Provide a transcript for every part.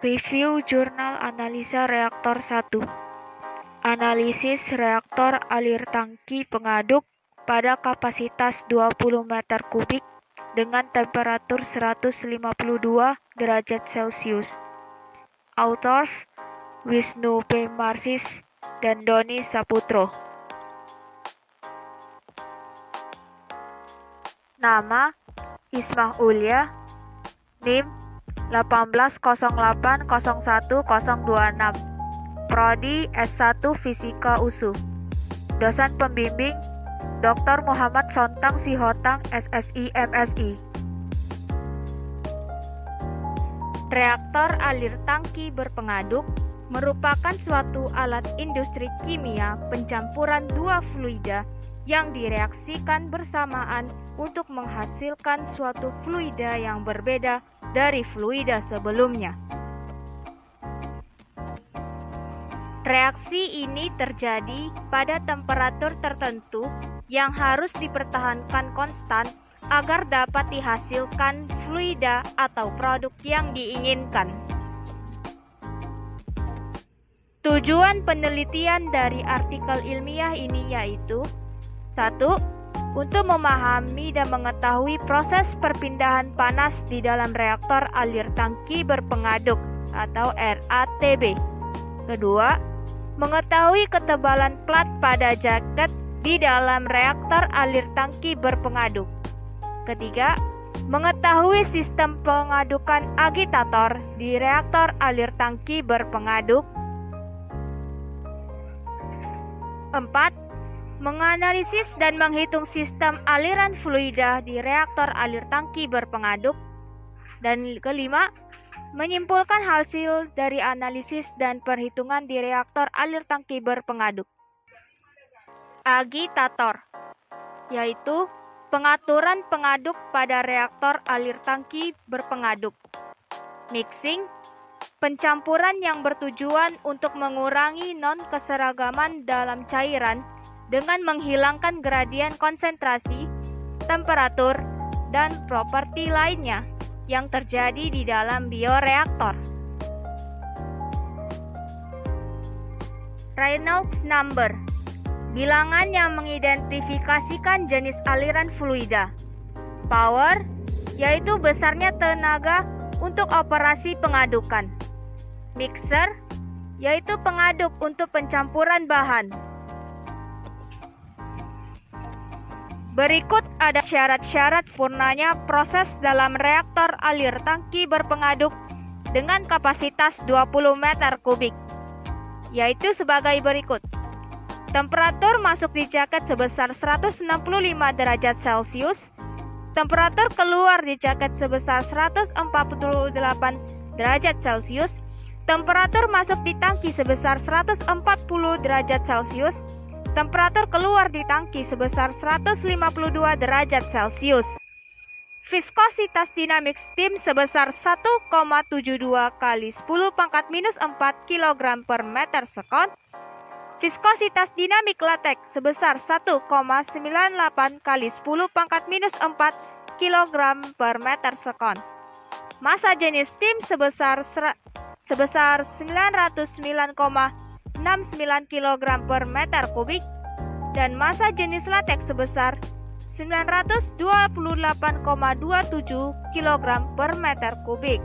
Review Jurnal Analisa Reaktor 1. Analisis reaktor alir tangki pengaduk pada kapasitas 20 meter kubik dengan temperatur 152 derajat Celcius. Authors Wisnu P. Marsis dan Doni Saputro. Nama Ismah Ulya, NIM 1808011026, Prodi S1 Fisika USU. Dosen pembimbing Dr. Muhammad Sontang Sihotang SSI MSI. Reaktor alir tangki berpengaduk merupakan suatu alat industri kimia pencampuran dua fluida yang direaksikan bersamaan untuk menghasilkan suatu fluida yang berbeda dari fluida sebelumnya. Reaksi ini terjadi pada temperatur tertentu yang harus dipertahankan konstan agar dapat dihasilkan fluida atau produk yang diinginkan. Tujuan penelitian dari artikel ilmiah ini yaitu 1. Untuk memahami dan mengetahui proses perpindahan panas di dalam reaktor alir tangki berpengaduk atau RATB. Kedua, mengetahui ketebalan plat pada jaket di dalam reaktor alir tangki berpengaduk. Ketiga, mengetahui sistem pengadukan agitator di reaktor alir tangki berpengaduk. 4. Menganalisis dan menghitung sistem aliran fluida di reaktor alir tangki berpengaduk. Dan kelima, menyimpulkan hasil dari analisis dan perhitungan di reaktor alir tangki berpengaduk. Agitator, yaitu pengaturan pengaduk pada reaktor alir tangki berpengaduk. Mixing, pencampuran yang bertujuan untuk mengurangi non-keseragaman dalam cairan dengan menghilangkan gradien konsentrasi, temperatur, dan properti lainnya yang terjadi di dalam bioreaktor. Reynolds number, bilangan yang mengidentifikasikan jenis aliran fluida. Power, yaitu besarnya tenaga untuk operasi pengadukan. Mixer, yaitu pengaduk untuk pencampuran bahan. Berikut ada syarat-syarat sempurnanya proses dalam reaktor alir tangki berpengaduk dengan kapasitas 20 meter kubik, yaitu sebagai berikut. Temperatur masuk di jaket sebesar 165 derajat Celcius, temperatur keluar di jaket sebesar 148 derajat Celcius, temperatur masuk di tangki sebesar 140 derajat Celcius, temperatur keluar di tangki sebesar 152 derajat Celcius. Viskositas dinamik steam sebesar 1,72 kali 10⁻⁴ kg per meter sekon. Viskositas dinamik latex sebesar 1,98 kali 10⁻⁴ kg per meter sekon. Massa jenis steam sebesar 909,69 kg per meter kubik dan massa jenis latex sebesar 928,27 kg per meter kubik.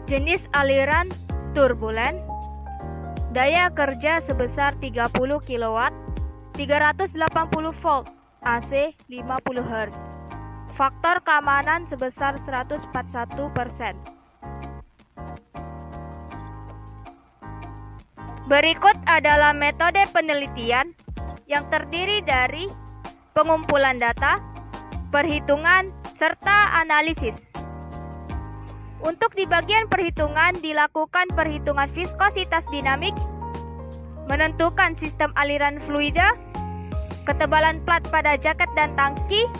Jenis aliran turbulen, daya kerja sebesar 30 kW, 380 volt, AC 50 Hz. Faktor keamanan sebesar 141%. Berikut adalah metode penelitian yang terdiri dari pengumpulan data, perhitungan, serta analisis. Untuk di bagian perhitungan dilakukan perhitungan viskositas dinamik, menentukan sistem aliran fluida, ketebalan plat pada jaket dan tangki,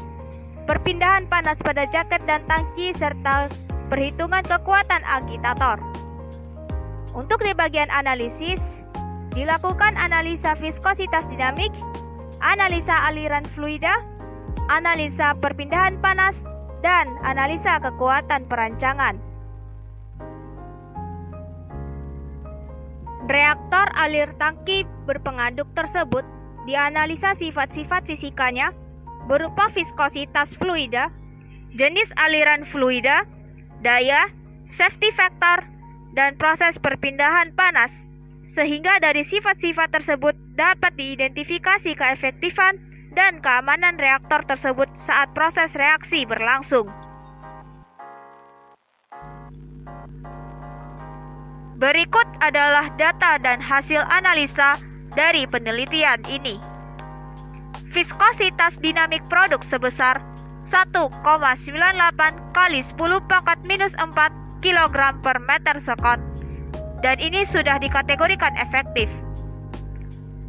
perpindahan panas pada jaket dan tangki, serta perhitungan kekuatan agitator. Untuk di bagian analisis, dilakukan analisa viskositas dinamik, analisa aliran fluida, analisa perpindahan panas dan analisa kekuatan perancangan. Reaktor alir tangki berpengaduk tersebut dianalisa sifat-sifat fisikanya berupa viskositas fluida, jenis aliran fluida, daya, safety factor, dan proses perpindahan panas, sehingga dari sifat-sifat tersebut dapat diidentifikasi keefektifan dan keamanan reaktor tersebut saat proses reaksi berlangsung. Berikut adalah data dan hasil analisa dari penelitian ini. Viskositas dinamik produk sebesar 1,98 kali 10⁻⁴ kg per meter sekon, dan ini sudah dikategorikan efektif.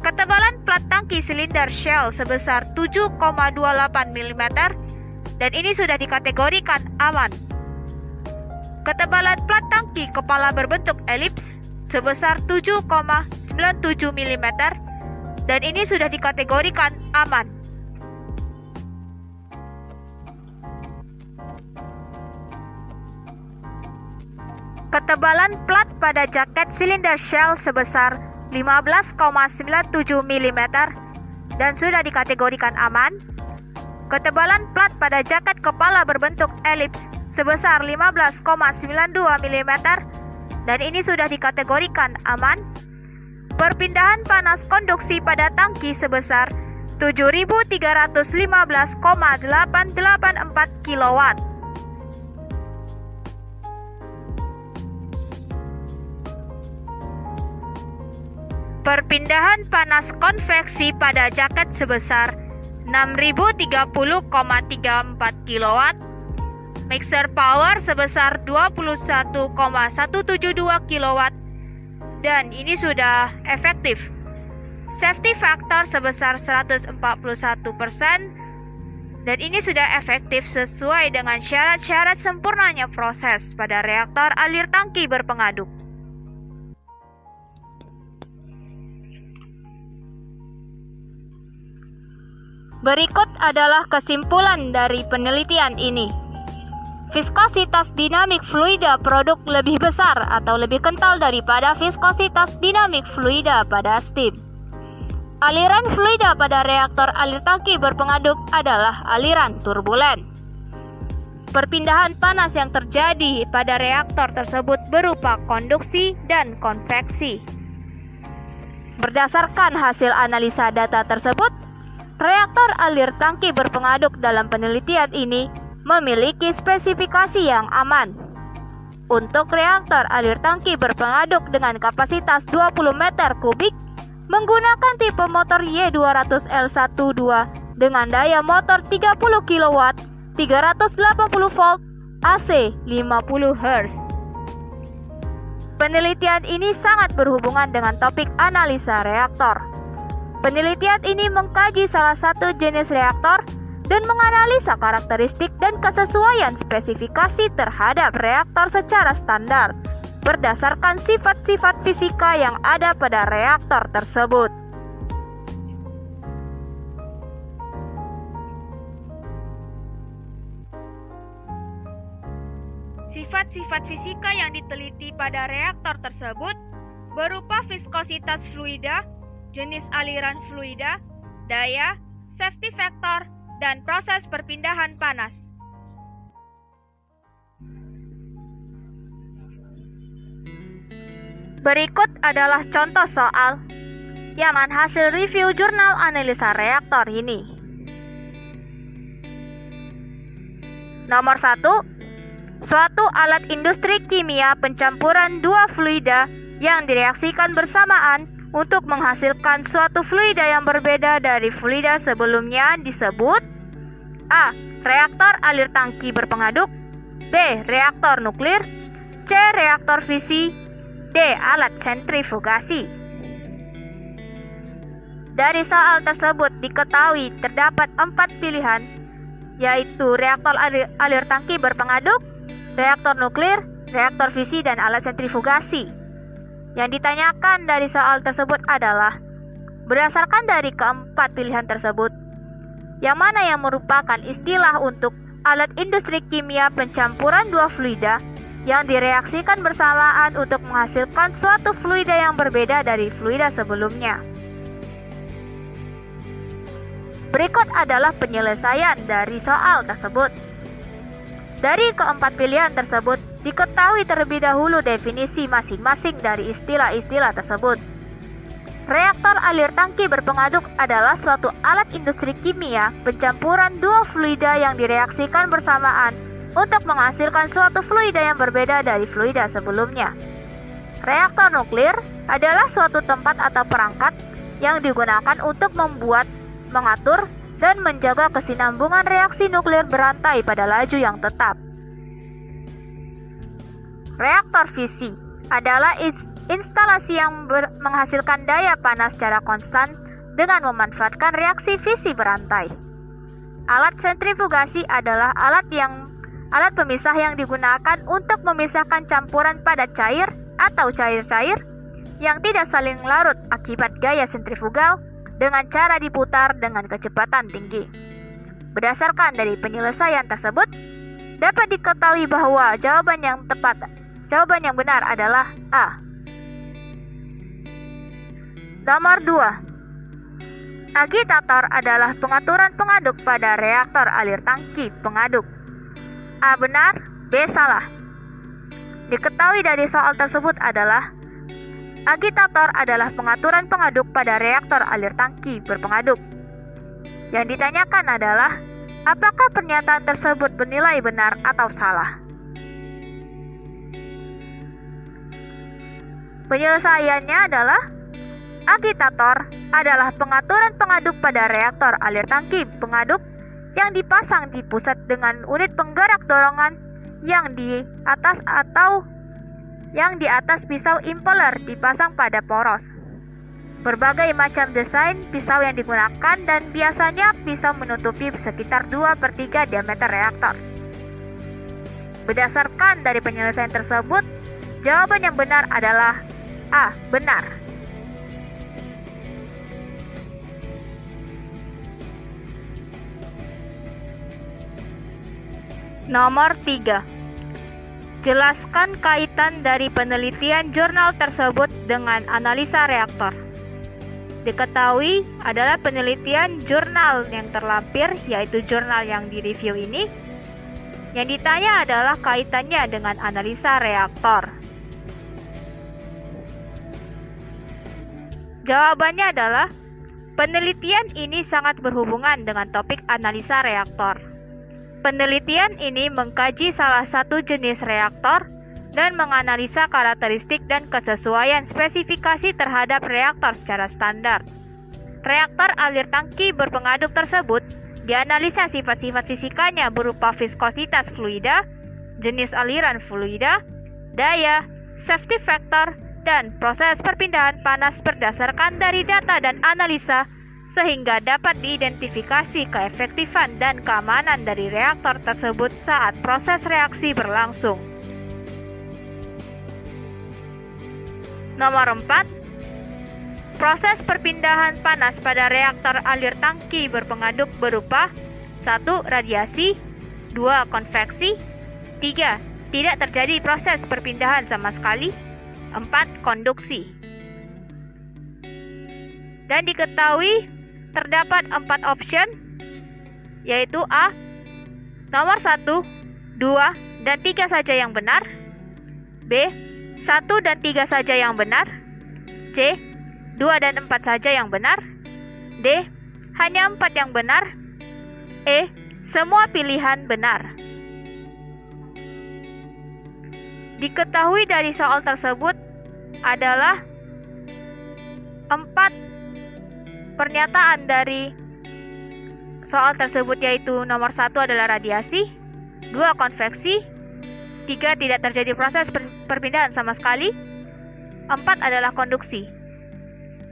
Ketebalan plat tangki silinder shell sebesar 7,28 mm, dan ini sudah dikategorikan aman. Ketebalan plat tangki kepala berbentuk elips sebesar 7,97 mm, dan ini sudah dikategorikan aman. Ketebalan plat pada jaket silinder shell sebesar 15,97 mm dan sudah dikategorikan aman. Ketebalan plat pada jaket kepala berbentuk elips sebesar 15,92 mm dan ini sudah dikategorikan aman. Perpindahan panas konduksi pada tangki sebesar 7.315,884 kW. Perpindahan panas konveksi pada jaket sebesar 6.030,34 kW. Mixer power sebesar 21,172 kW. Dan ini sudah efektif. Safety factor sebesar 141%, dan ini sudah efektif sesuai dengan syarat-syarat sempurnanya proses pada reaktor alir tangki berpengaduk. Berikut adalah kesimpulan dari penelitian ini. Viskositas dinamik fluida produk lebih besar atau lebih kental daripada viskositas dinamik fluida pada steam. Aliran fluida pada reaktor alir tangki berpengaduk adalah aliran turbulen. Perpindahan panas yang terjadi pada reaktor tersebut berupa konduksi dan konveksi. Berdasarkan hasil analisa data tersebut, reaktor alir tangki berpengaduk dalam penelitian ini memiliki spesifikasi yang aman. Untuk reaktor alir tangki berpengaduk dengan kapasitas 20 meter kubik menggunakan tipe motor Y200L12 dengan daya motor 30 kW, 380 volt, AC 50 Hz. Penelitian ini sangat berhubungan dengan topik analisa reaktor. Penelitian ini mengkaji salah satu jenis reaktor dan menganalisa karakteristik dan kesesuaian spesifikasi terhadap reaktor secara standar berdasarkan sifat-sifat fisika yang ada pada reaktor tersebut. Sifat-sifat fisika yang diteliti pada reaktor tersebut berupa viskositas fluida, jenis aliran fluida, daya, safety factor, dan proses perpindahan panas. Berikut adalah contoh soal yang hasil review jurnal analisa reaktor ini. Nomor 1. Suatu alat industri kimia pencampuran dua fluida yang direaksikan bersamaan untuk menghasilkan suatu fluida yang berbeda dari fluida sebelumnya disebut A. Reaktor alir tangki berpengaduk, B. Reaktor nuklir, C. Reaktor fisi, D. Alat sentrifugasi. Dari soal tersebut diketahui terdapat 4 pilihan, yaitu reaktor alir tangki berpengaduk, reaktor nuklir, reaktor fisi, dan alat sentrifugasi. Yang ditanyakan dari soal tersebut adalah, berdasarkan dari keempat pilihan tersebut, yang mana yang merupakan istilah untuk alat industri kimia pencampuran dua fluida yang direaksikan bersamaan untuk menghasilkan suatu fluida yang berbeda dari fluida sebelumnya. Berikut adalah penyelesaian dari soal tersebut. Dari keempat pilihan tersebut, diketahui terlebih dahulu definisi masing-masing dari istilah-istilah tersebut. Reaktor alir tangki berpengaduk adalah suatu alat industri kimia pencampuran dua fluida yang direaksikan bersamaan untuk menghasilkan suatu fluida yang berbeda dari fluida sebelumnya. Reaktor nuklir adalah suatu tempat atau perangkat yang digunakan untuk membuat, mengatur, dan menjaga kesinambungan reaksi nuklir berantai pada laju yang tetap. Reaktor fisi adalah instalasi yang menghasilkan daya panas secara konstan dengan memanfaatkan reaksi fisi berantai. Alat sentrifugasi adalah alat pemisah yang digunakan untuk memisahkan campuran padat cair atau cair-cair yang tidak saling larut akibat gaya sentrifugal dengan cara diputar dengan kecepatan tinggi. Berdasarkan dari penyelesaian tersebut, dapat diketahui bahwa jawaban yang benar adalah A. Nomor 2. Agitator adalah pengaturan pengaduk pada reaktor alir tangki pengaduk. A benar, B salah. Diketahui dari soal tersebut adalah agitator adalah pengaturan pengaduk pada reaktor alir tangki berpengaduk. Yang ditanyakan adalah apakah pernyataan tersebut bernilai benar atau salah. Penyelesaiannya adalah agitator adalah pengaturan pengaduk pada reaktor alir tangki pengaduk yang dipasang di pusat dengan unit penggerak dorongan yang di atas pisau impeller dipasang pada poros. Berbagai macam desain pisau yang digunakan dan biasanya pisau menutupi sekitar 2/3 diameter reaktor. Berdasarkan dari penyelesaian tersebut, jawaban yang benar adalah A. Benar. Nomor 3. Jelaskan kaitan dari penelitian jurnal tersebut dengan analisa reaktor. Diketahui adalah penelitian jurnal yang terlampir, yaitu jurnal yang direview ini. Yang ditanya adalah kaitannya dengan analisa reaktor. Jawabannya adalah penelitian ini sangat berhubungan dengan topik analisa reaktor. Penelitian ini mengkaji salah satu jenis reaktor dan menganalisa karakteristik dan kesesuaian spesifikasi terhadap reaktor secara standar. Reaktor alir tangki berpengaduk tersebut dianalisa sifat-sifat fisikanya berupa viskositas fluida, jenis aliran fluida, daya, safety factor, dan proses perpindahan panas berdasarkan dari data dan analisa sehingga dapat diidentifikasi keefektifan dan keamanan dari reaktor tersebut saat proses reaksi berlangsung. Nomor 4. Proses perpindahan panas pada reaktor alir tangki berpengaduk berupa 1. Radiasi, 2. Konveksi, 3. Tidak terjadi proses perpindahan sama sekali, 4. Konduksi. Dan diketahui terdapat 4 option, yaitu A. Nomor 1, 2, dan 3 saja yang benar. B. 1 dan 3 saja yang benar. C. 2 dan 4 saja yang benar. D. Hanya 4 yang benar. E. Semua pilihan benar. Diketahui dari soal tersebut adalah 4 pernyataan dari soal tersebut, yaitu nomor 1 adalah radiasi, 2 konveksi, 3 tidak terjadi proses perpindahan sama sekali, 4 adalah konduksi.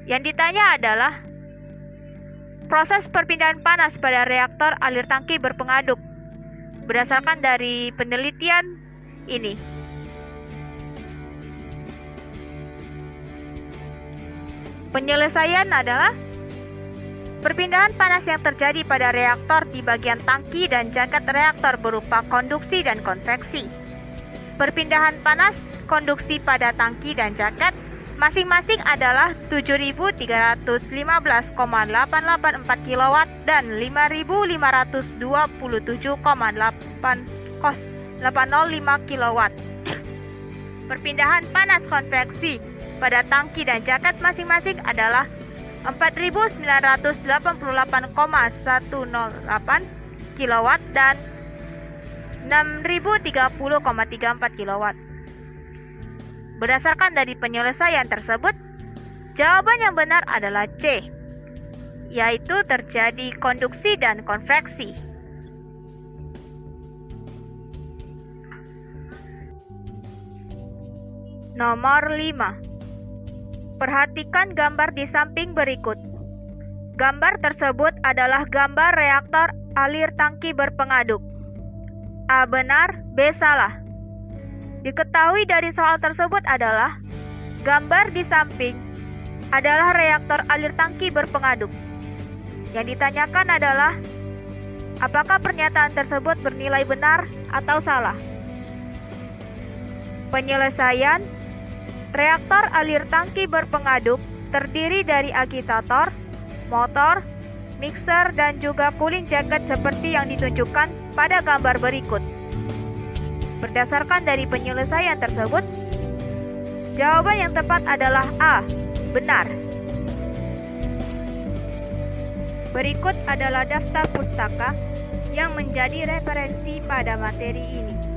Yang ditanya adalah proses perpindahan panas pada reaktor alir tangki berpengaduk berdasarkan dari penelitian ini. Penyelesaian adalah Perpindahan panas yang terjadi pada reaktor di bagian tangki dan jaket reaktor berupa konduksi dan konveksi. Perpindahan panas konduksi pada tangki dan jaket masing-masing adalah 7.315,884 kW dan 5.527,805 kW. Perpindahan panas konveksi pada tangki dan jaket masing-masing adalah 4.988,108 kW dan 6.030,34 kW. Berdasarkan dari penyelesaian tersebut, jawaban yang benar adalah C, yaitu terjadi konduksi dan konveksi. Nomor 5. Perhatikan gambar di samping berikut. Gambar tersebut adalah gambar reaktor alir tangki berpengaduk. A benar, B salah. Diketahui dari soal tersebut adalah gambar di samping adalah reaktor alir tangki berpengaduk. Yang ditanyakan adalah apakah pernyataan tersebut bernilai benar atau salah. Penyelesaian: reaktor alir tangki berpengaduk terdiri dari agitator, motor, mixer, dan juga cooling jacket seperti yang ditunjukkan pada gambar berikut. Berdasarkan dari penyelesaian tersebut, jawaban yang tepat adalah A, benar. Berikut adalah daftar pustaka yang menjadi referensi pada materi ini.